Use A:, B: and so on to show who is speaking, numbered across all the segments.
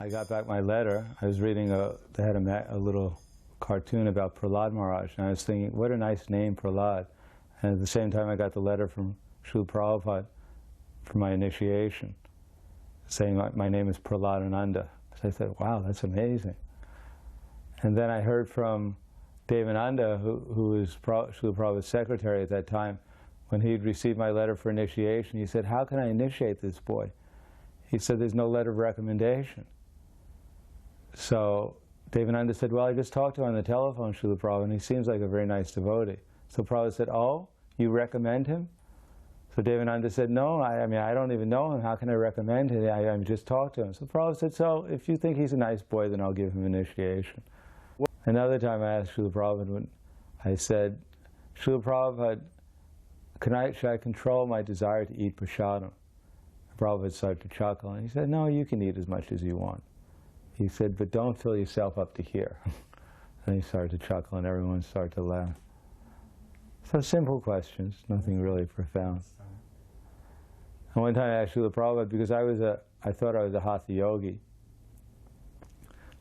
A: I got back my letter. I was reading they had a little cartoon about Prahlad Maharaj, and I was thinking, what a nice name, Prahlad. And at the same time, I got the letter from Srila Prabhupada for my initiation, saying my name is Prahladananda. So I said, wow, that's amazing. And then I heard from Devananda, who was Srila Prabhupada's secretary at that time, when he'd received my letter for initiation, he said, how can I initiate this boy? He said, there's no letter of recommendation. So Devananda said, well, I just talked to him on the telephone, Srila Prabhupada, and he seems like a very nice devotee. So Prabhupada said, oh, you recommend him? So Devananda said, no, I mean, I don't even know him. How can I recommend him? I just talked to him. So Prabhupada said, so if you think he's a nice boy, then I'll give him initiation. Another time I asked Srila Prabhupada, I said, Srila Prabhupada, should I control my desire to eat prasadam? Prabhupada started to chuckle, and he said, no, you can eat as much as you want. He said, but don't fill yourself up to here. And he started to chuckle, and everyone started to laugh. So simple questions, nothing really profound. And one time I asked Srila Prabhupada, because I thought I was a hatha yogi.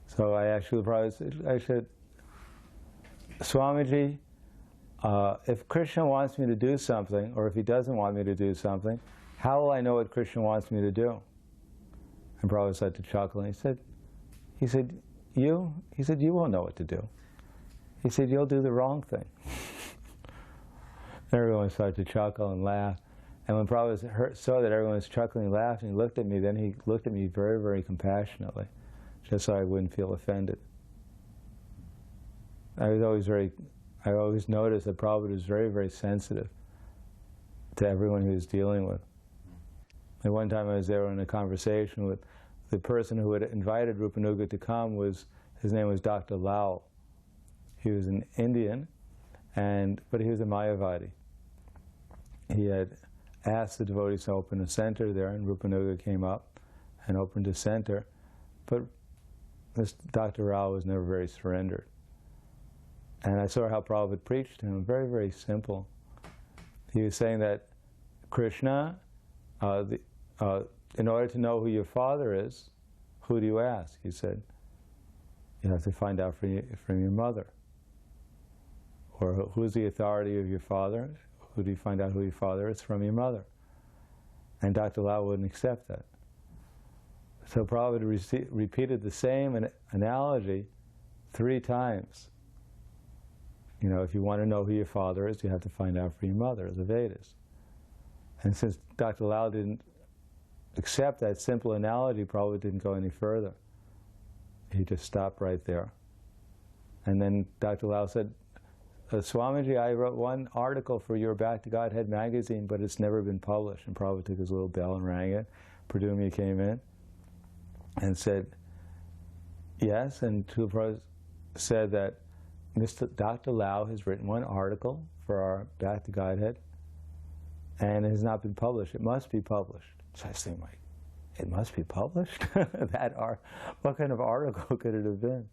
A: So I asked Srila Prabhupada, I said, Swamiji, if Krishna wants me to do something, or if he doesn't want me to do something, how will I know what Krishna wants me to do? And Prabhupada started to chuckle, and he said, you won't know what to do. He said, you'll do the wrong thing. Everyone started to chuckle and laugh. And when Prabhupada saw that everyone was chuckling and laughing, he looked at me, then he looked at me very, very compassionately, just so I wouldn't feel offended. I always noticed that Prabhupada was very, very sensitive to everyone he was dealing with. And one time I was there in a conversation with the person who had invited Rupanuga to come. His name was Dr. Lal. He was an Indian, but he was a Mayavadi. He had asked the devotees to open a center there, and Rupanuga came up and opened a center. But this Dr. Rao was never very surrendered. And I saw how Prabhupada preached to him, very, very simple. He was saying that Krishna, in order to know who your father is, who do you ask? He said, you have to find out from your mother. Or who's the authority of your father? Who do you find out who your father is? From your mother. And Dr. Lal wouldn't accept that. So Prabhupada repeated the same analogy 3 times. You know, if you want to know who your father is, you have to find out from your mother, the Vedas. And since Dr. Lal didn't accept that simple analogy, Prabhupada didn't go any further. He just stopped right there. And then Dr. Lal said, Swamiji, I wrote one article for your Back to Godhead magazine, but it's never been published. And Prabhupada took his little bell and rang it. Pradumya came in and said, yes, and Prabhupada said that Dr. Lau has written one article for our Back to Godhead, and it has not been published. It must be published. So I was thinking, like, it must be published? What kind of article could it have been?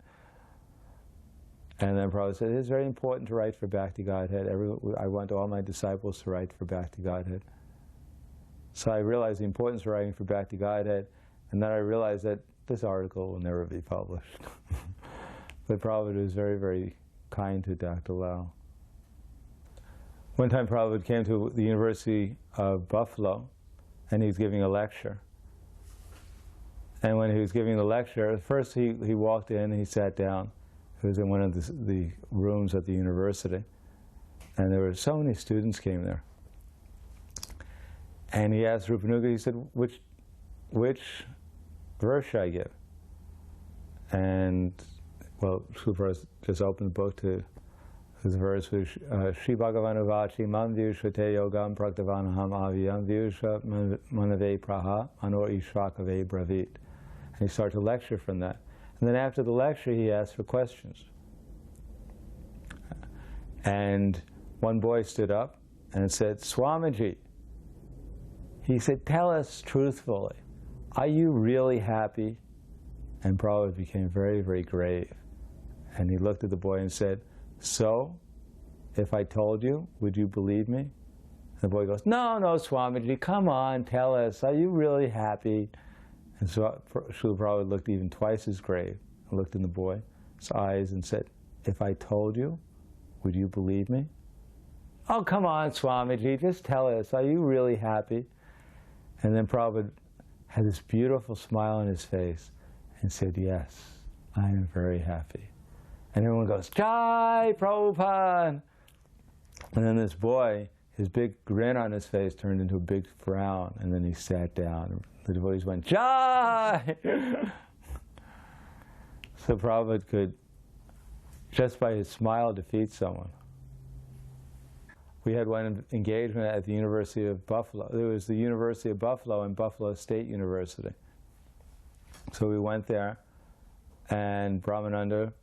A: And then Prabhupada said, it's very important to write for Back to Godhead. I want all my disciples to write for Back to Godhead. So I realized the importance of writing for Back to Godhead, and then I realized that this article will never be published. But Prabhupada was very, very kind to Dr. Lau. One time Prabhupada came to the University of Buffalo, and he was giving a lecture. And when he was giving the lecture, first he walked in and he sat down. It was in one of the rooms at the university. And there were so many students came there. And he asked Rupanuga, he said, which verse should I give? And, well, Srila just opened the book to his verse, which Shri Bhagavanu Vachi Mam Vyushate Yogam Praktavanaham Aviyam Vyusha Manave Praha Manor Ishrakave Bravit. And he started to lecture from that. And then after the lecture, he asked for questions. And one boy stood up and said, Swamiji, he said, tell us truthfully, are you really happy? And Prabhupada became very, very grave. And he looked at the boy and said, so, if I told you, would you believe me? And the boy goes, no, no, Swamiji, come on, tell us, are you really happy? And so Srila Prabhupada looked even twice as grave, looked in the boy's eyes and said, "If I told you, would you believe me?" "Oh, come on, Swamiji, just tell us, are you really happy?" And then Prabhupada had this beautiful smile on his face and said, "Yes, I am very happy." And everyone goes, "Jai Prabhupada!" And then this boy, his big grin on his face turned into a big frown, and then he sat down. The devotees went, "Jai!" So Prabhupada could, just by his smile, defeat someone. We had one engagement at the University of Buffalo. There was the University of Buffalo and Buffalo State University. So we went there, and Brahmananda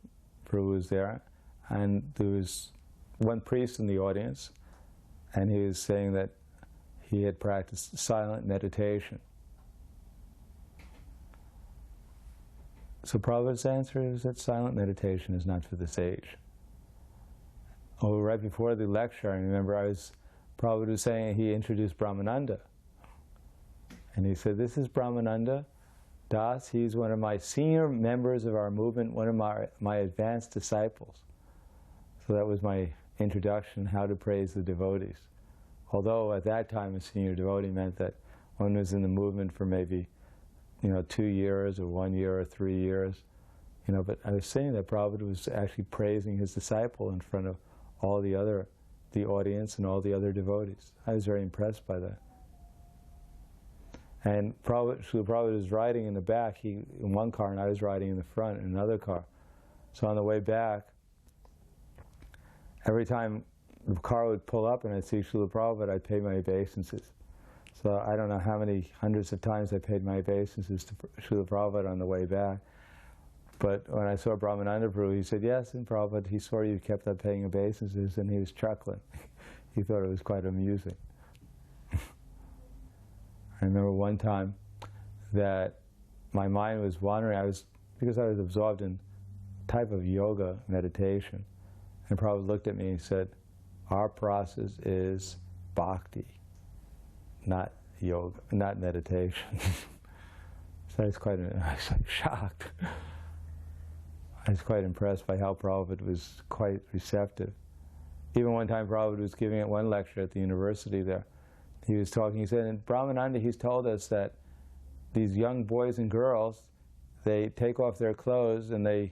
A: Prabhu was there, and there was one priest in the audience, and he was saying that he had practiced silent meditation. So Prabhupada's answer is that silent meditation is not for the sage. Oh, right before the lecture, I remember Prabhupada was saying, he introduced Brahmananda. And he said, "This is Brahmananda Das. He's one of my senior members of our movement, one of my advanced disciples." So that was my introduction, how to praise the devotees. Although at that time a senior devotee meant that one was in the movement for maybe 2 years or 1 year or 3 years. But I was saying that Prabhupada was actually praising his disciple in front of all the audience and all the other devotees. I was very impressed by that. And Srila Prabhupada was riding in the back, in one car, and I was riding in the front in another car. So on the way back, every time the car would pull up and I'd see Srila Prabhupada, I'd pay my obeisances. So I don't know how many hundreds of times I paid my obeisances to Srila Prabhupada on the way back. But when I saw Brahmananda Prabhu, he said, "Yes, and Prabhupada, he saw you kept on paying obeisances," and he was chuckling. He thought it was quite amusing. I remember one time that my mind was wandering, because I was absorbed in a type of yoga meditation. And Prabhupada looked at me and said, "Our process is bhakti, not yoga, not meditation." So I was shocked. I was quite impressed by how Prabhupada was quite receptive. Even one time Prabhupada was giving one lecture at the university there. He was talking, he said, "In Brahmananda, he's told us that these young boys and girls, they take off their clothes and they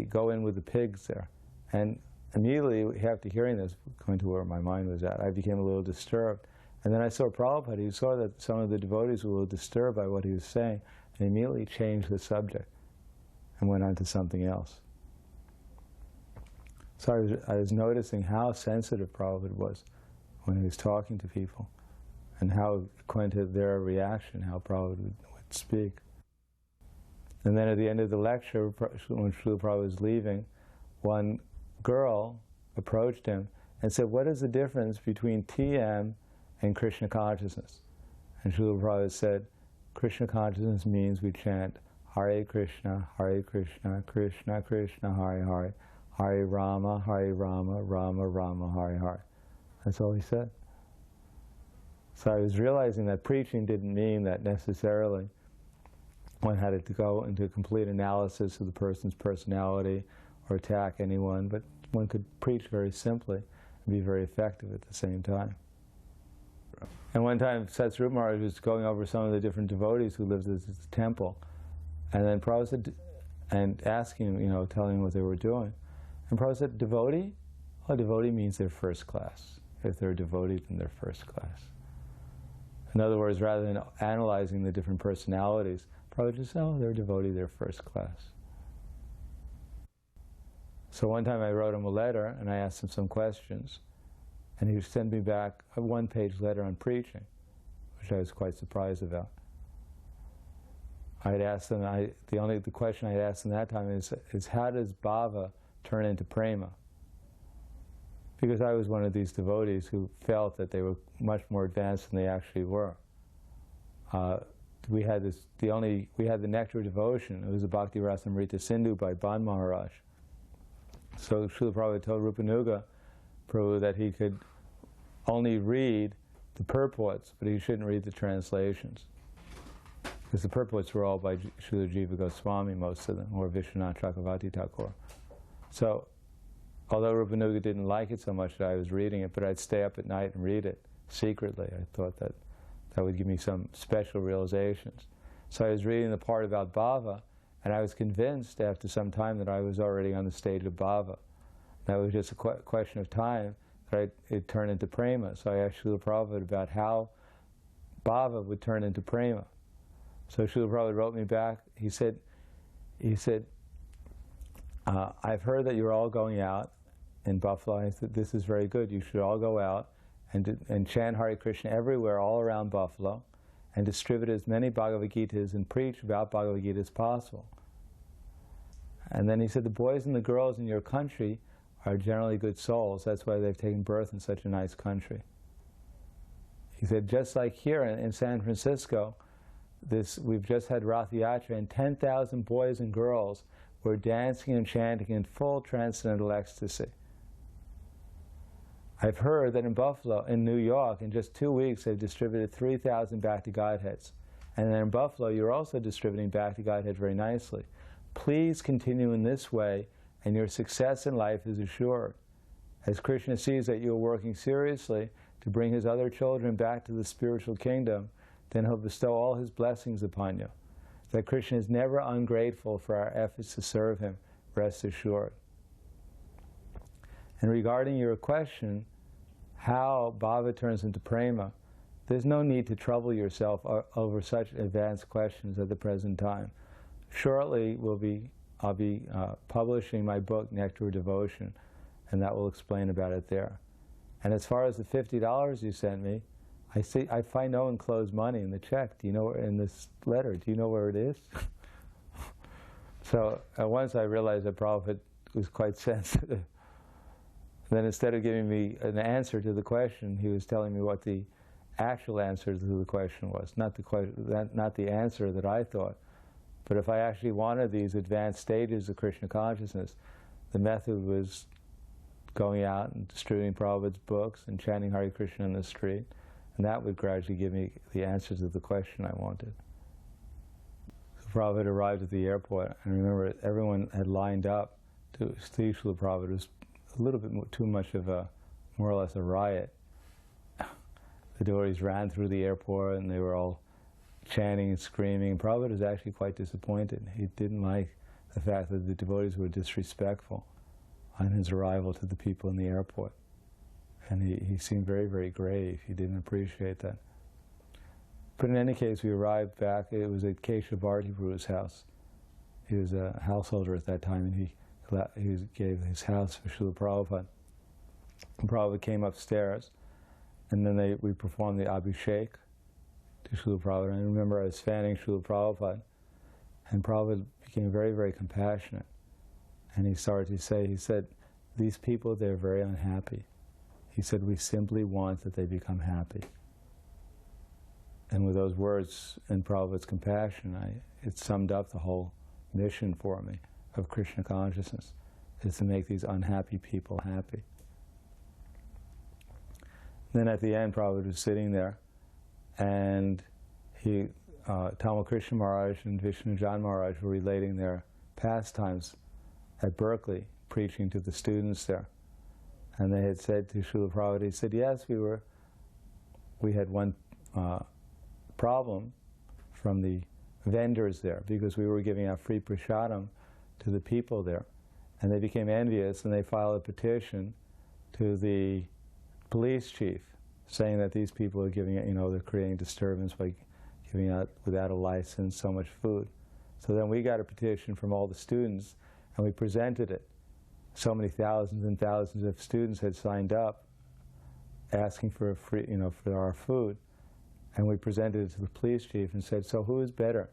A: go in with the pigs there." And immediately, after hearing this, going to where my mind was at, I became a little disturbed. And then I saw Prabhupada. He saw that some of the devotees were a little disturbed by what he was saying, and immediately changed the subject and went on to something else. So I was noticing how sensitive Prabhupada was when he was talking to people, and how, according to their reaction, how Prabhupada would speak. And then at the end of the lecture, when Srila Prabhupada was leaving, one girl approached him and said, "What is the difference between TM and Krishna consciousness?" And Srila Prabhupada said, "Krishna consciousness means we chant Hare Krishna, Krishna Krishna, Hare Hare, Hare Rama, Rama Rama, Hare Hare." That's all he said. So I was realizing that preaching didn't mean that necessarily one had to go into complete analysis of the person's personality or attack anyone, but one could preach very simply and be very effective at the same time. And one time Satsrupa Maharaj was going over some of the different devotees who lived at the temple, and then Prabhupada said, and asking him, telling him what they were doing. And Prabhupada said, "Devotee? Well, devotee means they're first class. If they're a devotee, then they're first class." In other words, rather than analyzing the different personalities, Prabhupada just said, "Oh, they're a devotee, they're first class." So one time I wrote him a letter, and I asked him some questions, and he sent me back a one-page letter on preaching, which I was quite surprised about. I had asked him, the question I had asked him that time is how does bhava turn into prema? Because I was one of these devotees who felt that they were much more advanced than they actually were. We had the Nectar of Devotion. It was a Bhakti Rasamrita Sindhu by Ban Maharaj. So Srila Prabhupada told Rupanuga Prabhu that he could only read the purports, but he shouldn't read the translations. Because the purports were all by Srila Jiva Goswami, most of them, or Vishwanath Chakravarti Thakur. So, although Rupanuga didn't like it so much that I was reading it, but I'd stay up at night and read it secretly. I thought that that would give me some special realizations. So I was reading the part about bhava, and I was convinced after some time that I was already on the stage of bhava. That was just a question of time that it turned into prema. So I asked Srila Prabhupada about how bhava would turn into prema. So Srila Prabhupada wrote me back. He said, I've heard that you're all going out in Buffalo. I said, this is very good. You should all go out and chant Hare Krishna everywhere, all around Buffalo, and distribute as many Bhagavad-gitas and preach about Bhagavad-gita as possible. And then he said, the boys and the girls in your country are generally good souls. That's why they've taken birth in such a nice country. He said, just like here in San Francisco, we've just had Rath Yatra, and 10,000 boys and girls were dancing and chanting in full transcendental ecstasy. I've heard that in Buffalo, in New York, in just 2 weeks, they've distributed 3,000 Bhakti Godheads. And then in Buffalo, you're also distributing Bhakti Godhead very nicely. Please continue in this way, and your success in life is assured. As Krishna sees that you're working seriously to bring his other children back to the spiritual kingdom, then he'll bestow all his blessings upon you. That Krishna is never ungrateful for our efforts to serve him, rest assured. And regarding your question, how bhava turns into prema, there's no need to trouble yourself over such advanced questions at the present time. Shortly, I'll be publishing my book, Nectar of Devotion, and that will explain about it there. And as far as the $50 you sent me, I find no enclosed money in the check. Do you know, in this letter, do you know where it is? So once I realized that Prabhupada was quite sensitive. Then instead of giving me an answer to the question, he was telling me what the actual answer to the question was, not the answer that I thought. But if I actually wanted these advanced stages of Krishna consciousness, the method was going out and distributing Prabhupada's books and chanting Hare Krishna in the street, and that would gradually give me the answers to the question I wanted. So Prabhupada arrived at the airport, and remember, everyone had lined up to see Srila Prabhupada. It was a little bit too much of a, more or less a riot. The devotees ran through the airport, and they were all chanting and screaming. Prabhupada was actually quite disappointed. He didn't like the fact that the devotees were disrespectful on his arrival to the people in the airport. And he seemed very, very grave. He didn't appreciate that. But in any case, we arrived back. It was at Keshav Bharati Prabhu's house. He was a householder at that time, and he gave his house for Srila Prabhupada. And Prabhupada came upstairs, and then we performed the Abhishek to Srila Prabhupada. And I remember I was fanning Srila Prabhupada, and Prabhupada became very, very compassionate. And he started to say, he said, these people, they're very unhappy. He said, we simply want that they become happy. And with those words and Prabhupada's compassion, it summed up the whole mission for me of Krishna consciousness, is to make these unhappy people happy. Then at the end, Prabhupada was sitting there, and Tamal Krishna Maharaj and Vishnu Jan Maharaj were relating their pastimes at Berkeley, preaching to the students there. And they had said to Srila Prabhupada, he said, yes, we had one problem from the vendors there, because we were giving out free prasadam to the people there. And they became envious, and they filed a petition to the police chief, saying that these people are giving, they're creating disturbance by giving out, without a license, so much food. So then we got a petition from all the students, and we presented it. So many thousands and thousands of students had signed up, asking for a free, for our food. And we presented it to the police chief and said, so who is better?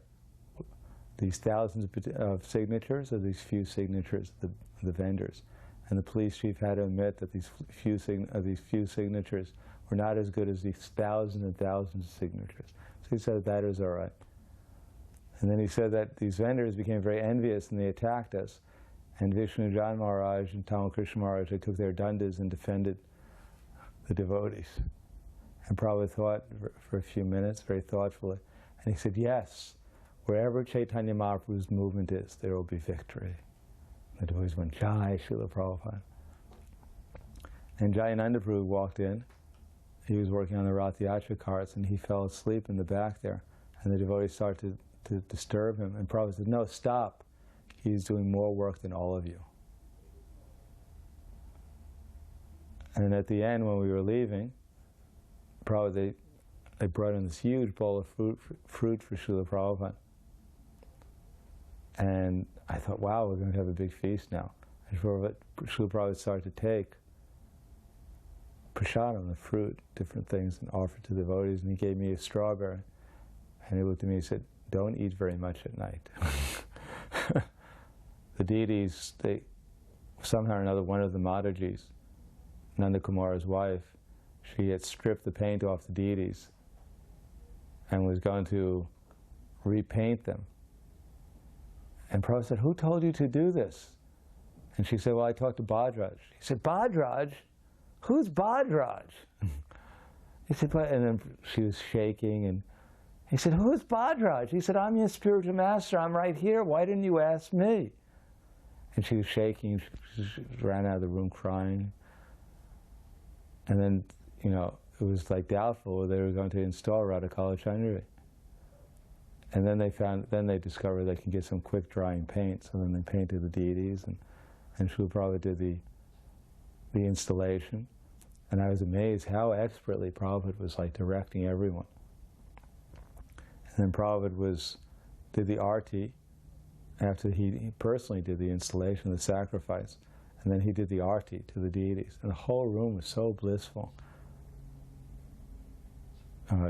A: These thousands of signatures or these few signatures of the vendors? And the police chief had to admit that these few signatures were not as good as these thousands and thousands of signatures. So he said that was all right. And then he said that these vendors became very envious and they attacked us. And Vishnu Jan Maharaj and Tamal Krishna Maharaj, they took their dandas and defended the devotees. And Prabhupada thought for a few minutes, very thoughtfully. And he said, yes, wherever Chaitanya Mahaprabhu's movement is, there will be victory. The devotees went, Jai Srila Prabhupada. And Jayananda Prabhu walked in. He was working on the Rath Yatra carts, and he fell asleep in the back there. And the devotees started to disturb him. And Prabhupada said, no, stop. He's doing more work than all of you. And at the end, when we were leaving, Prabhupada, they brought in this huge bowl of fruit for Srila Prabhupada. And I thought, wow, we're going to have a big feast now. And Srila Prabhupada started to take prasadam, the fruit, different things, and offer to the devotees. And he gave me a strawberry. And he looked at me and said, don't eat very much at night. The deities, they, somehow or another, one of the Madhajis, Nanda Kumar's wife, she had stripped the paint off the deities and was going to repaint them. And Prabhupada said, who told you to do this? And she said, well, I talked to Bhadraj. He said, Bhadraj? Who's Bhadraj? He said, what? And then she was shaking, and he said, who's Bhadraj? He said, I'm your spiritual master, I'm right here, why didn't you ask me? And she was shaking, she ran out of the room crying. And then, you know, it was like doubtful whether they were going to install Radhakala Chandri. And then they discovered they can get some quick drying paint, so then they painted the deities, and Srila Prabhupada did the installation. And I was amazed how expertly Prabhupada was like directing everyone. And then Prabhupada did the arti after he personally did the installation, the sacrifice. And then he did the arti to the deities. And the whole room was so blissful.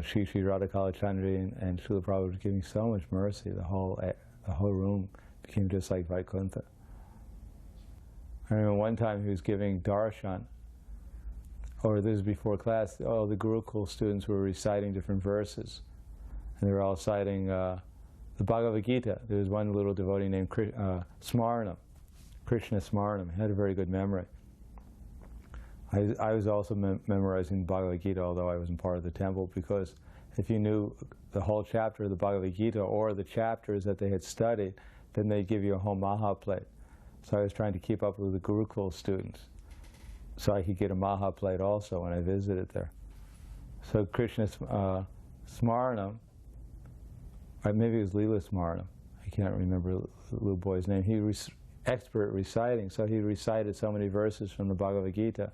A: Shri Radhakala Chandri and Srila Prabhupada was giving so much mercy. The whole room became just like Vaikuntha. I remember one time he was giving darshan, or this was before class, all the Gurukul students were reciting different verses. And they were all citing the Bhagavad-gita. There was one little devotee named Smaranam, Krishna Smaranam. He had a very good memory. I was also memorizing the Bhagavad-gita, although I wasn't part of the temple, because if you knew the whole chapter of the Bhagavad-gita or the chapters that they had studied, then they'd give you a whole Maha plate. So I was trying to keep up with the Gurukul students so I could get a Maha plate also when I visited there. So Krishna Smaranam, or maybe it was Leela Smaranam, I can't remember the little boy's name. He was expert at reciting, so he recited so many verses from the Bhagavad-gita.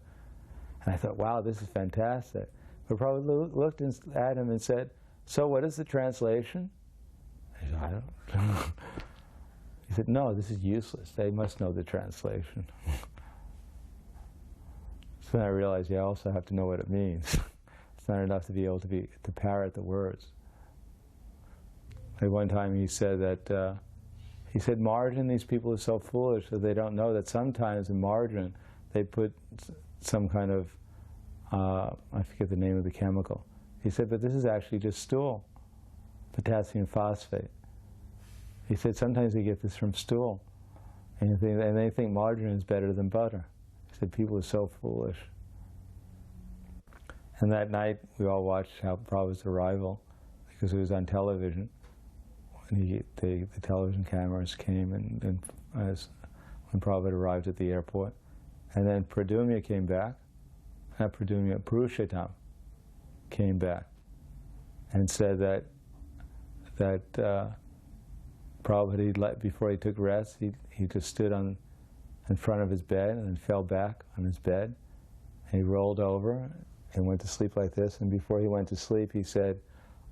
A: And I thought, wow, this is fantastic. But Prabhupada looked at him and said, so what is the translation? I said, I don't know. He said, no, this is useless. They must know the translation. So then I realized, yeah, I also have to know what it means. It's not enough to be able to parrot the words. At one time he said that, he said, margin, these people are so foolish that they don't know that sometimes in margin they put some kind of, I forget the name of the chemical. He said, but this is actually just stool, potassium phosphate. He said, sometimes they get this from stool, and they think margarine is better than butter. He said, people are so foolish. And that night, we all watched Prabhupada's arrival, because it was on television. And the television cameras came, and when Prabhupada arrived at the airport. And then Pradumya came back, not Pradumya, Purushottam came back, and said that Prabhupada, before he took rest, he just stood in front of his bed and then fell back on his bed. And he rolled over and went to sleep like this. And before he went to sleep, he said,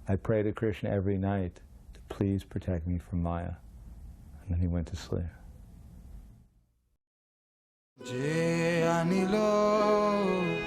A: I pray to Krishna every night to please protect me from Maya. And then he went to sleep. Je anilo